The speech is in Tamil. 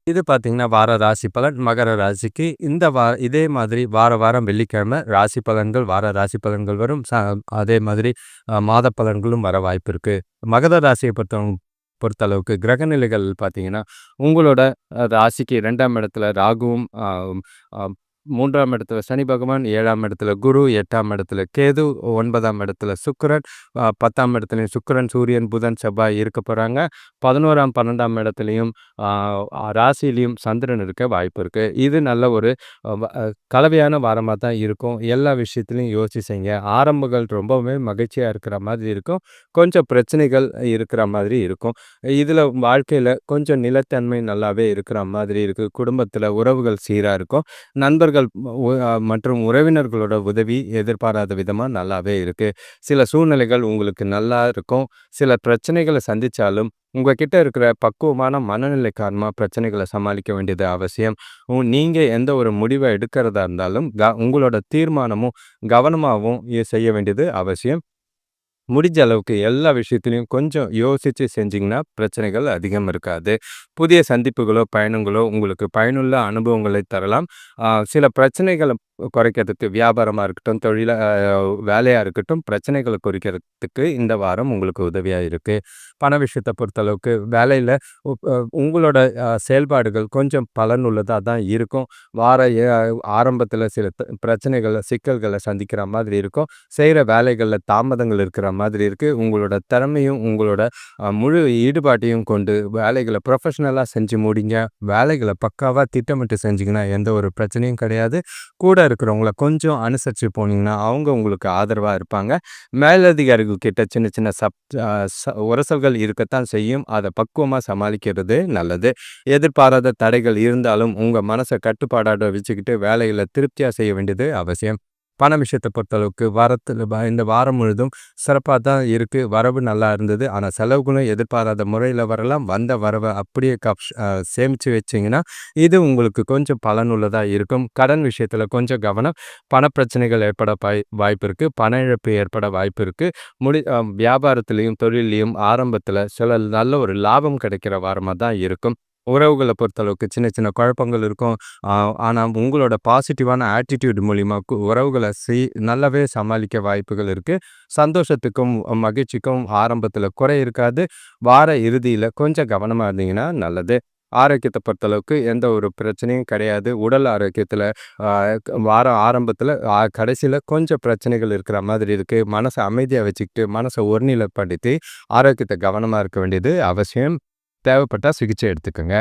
இது பார்த்தீங்கன்னா, வார ராசி பலன் மகர ராசிக்கு இந்த இதே மாதிரி வாரம் வெள்ளிக்கிழமை ராசி பலன்கள், வார ராசி பலன்கள் வரும். அதே மாதிரி மாத பலன்களும் வர வாய்ப்பு இருக்கு. மகர ராசியை பொறுத்தளவுக்கு கிரகநிலைகள் பார்த்தீங்கன்னா, உங்களோட ராசிக்கு 2ஆம் இடத்துல ராகுவும், அ அ 3ஆம் இடத்துல சனி பகவான், 7ஆம் இடத்துல குரு, 8ஆம் இடத்துல கேது, 9ஆம் இடத்துல சுக்கிரன், 10ஆம் இடத்துலயும் சுக்கிரன், சூரியன், புதன், செவ்வாய் இருக்க போறாங்க. 11ஆம், 12ஆம் இடத்துலயும் ராசியிலையும் சந்திரன் இருக்க வாய்ப்பு இருக்கு. இது நல்ல ஒரு கலவையான வாரமா தான் இருக்கும். எல்லா விஷயத்திலையும் யோசிச்சு செய்யுங்க. ஆரம்பங்கள் ரொம்பவுமே மகிழ்ச்சியா இருக்கிற மாதிரி இருக்கும். கொஞ்சம் பிரச்சனைகள் இருக்கிற மாதிரி இருக்கும். இதுல வாழ்க்கையில கொஞ்சம் நிலைத்தன்மை நல்லாவே இருக்கிற மாதிரி இருக்கு. குடும்பத்துல உறவுகள் சீரா இருக்கும். நண்பர்கள் மற்றும் உறவினர்களோட உதவி எதிர்பாராத விதமா நல்லாவே இருக்கு. சில சூழ்நிலைகள் உங்களுக்கு நல்லா இருக்கும். சில பிரச்சனைகளை சந்திச்சாலும் உங்ககிட்ட இருக்கிற பக்குவமான மனநிலை காரணமா பிரச்சனைகளை சமாளிக்க வேண்டியது அவசியம். நீங்க எந்த ஒரு முடிவை எடுக்கிறதா இருந்தாலும் உங்களோட தீர்மானமும் கவனமாகவும் செய்ய வேண்டியது அவசியம். முடிஞ்ச அளவுக்கு எல்லா விஷயத்திலையும் கொஞ்சம் யோசிச்சு செஞ்சீங்கன்னா பிரச்சனைகள் அதிகம் இருக்காது. புதிய சந்திப்புகளோ, பயணங்களோ உங்களுக்கு பயனுள்ள அனுபவங்களை தரலாம். சில பிரச்சனைகள குறைக்கிறதுக்கு வியாபாரமா இருக்கட்டும், வேலையா இருக்கட்டும், பிரச்சனைகள குறைக்கிறதுக்கு இந்த வாரம் உங்களுக்கு உதவியா இருக்கு. பண விஷயத்த பொறுத்தளவுக்கு வேலையில உங்களோட செயல்பாடுகள் கொஞ்சம் பலனுள்ளதா தான் இருக்கும். வார ஆரம்பத்தில சில பிரச்சனைகள, சிக்கல்கள சந்திக்கிற மாதிரி இருக்கும். செய்ற வேலைகள்ல தாமதங்கள் இருக்கிற மாதிரி இருக்கு. உங்களோட திறமையும், உங்களோட முழு ஈடுபாட்டையும் கொண்டு வேலைகள ப்ரொஃபஷனலா செஞ்சு முடிங்க. வேலைகள பக்காவா திட்டமிட்டு செஞ்சீங்கன்னா எந்த ஒரு பிரச்சனையும் கிடையாது. கூட இருக்கிறவங்கள கொஞ்சம் அனுசரிச்சு போனீங்கன்னா, அவங்க உங்களுக்கு ஆதரவா இருப்பாங்க. மேலதிகாரிகள் கிட்ட சின்ன சின்ன உரசல்கள் இருக்கத்தான் செய்யும். அத பக்குவமா சமாளிக்கிறது நல்லது. எதிர்பாராத தடைகள் இருந்தாலும் உங்க மனச கட்டுப்பாடாட வச்சுக்கிட்டு வேலைகள திருப்தியா செய்ய வேண்டியது அவசியம். பண விஷயத்தை பொறுத்தளவுக்கு இந்த வாரம் முழுதும் சிறப்பாக தான் இருக்கு. வரவு நல்லா இருந்தது. ஆனால் செலவுகளும் எதிர்பாராத முறையில் வரலாம். வந்த வரவை அப்படியே சேமித்து வச்சிங்கன்னா இது உங்களுக்கு கொஞ்சம் பலனுள்ளதாக இருக்கும். கடன் விஷயத்தில் கொஞ்சம் கவனம். பணப்பிரச்சனைகள் ஏற்பட வாய்ப்பு இருக்குது. பண இழப்பு ஏற்பட வாய்ப்பு இருக்குது. வியாபாரத்திலையும் தொழிலையும் ஆரம்பத்தில் சில நல்ல ஒரு லாபம் கிடைக்கிற வாரமாக தான் இருக்கும். உறவுகளை பொறுத்தளவுக்கு சின்ன சின்ன குழப்பங்கள் இருக்கும். ஆனால் உங்களோட பாசிட்டிவான ஆட்டிடியூட் மூலிமா உறவுகளை நல்லாவே சமாளிக்க வாய்ப்புகள் இருக்குது. சந்தோஷத்துக்கும் மகிழ்ச்சிக்கும் ஆரம்பத்தில் குறை இருக்காது. வார இறுதியில் கொஞ்சம் கவனமாக இருந்தீங்கன்னா நல்லது. ஆரோக்கியத்தை பொறுத்தளவுக்கு எந்த ஒரு பிரச்சனையும் கிடையாது. உடல் ஆரோக்கியத்தில் வார ஆரம்பத்தில் கடைசியில் கொஞ்சம் பிரச்சனைகள் இருக்கிற மாதிரி இருக்குது. மனசை அமைதியாக வச்சுக்கிட்டு மனசை ஒருநிலைப்படுத்தி ஆரோக்கியத்தை கவனமாக இருக்க வேண்டியது அவசியம். தேவைப்பட்டால் சிகிச்சை எடுத்துக்கோங்க.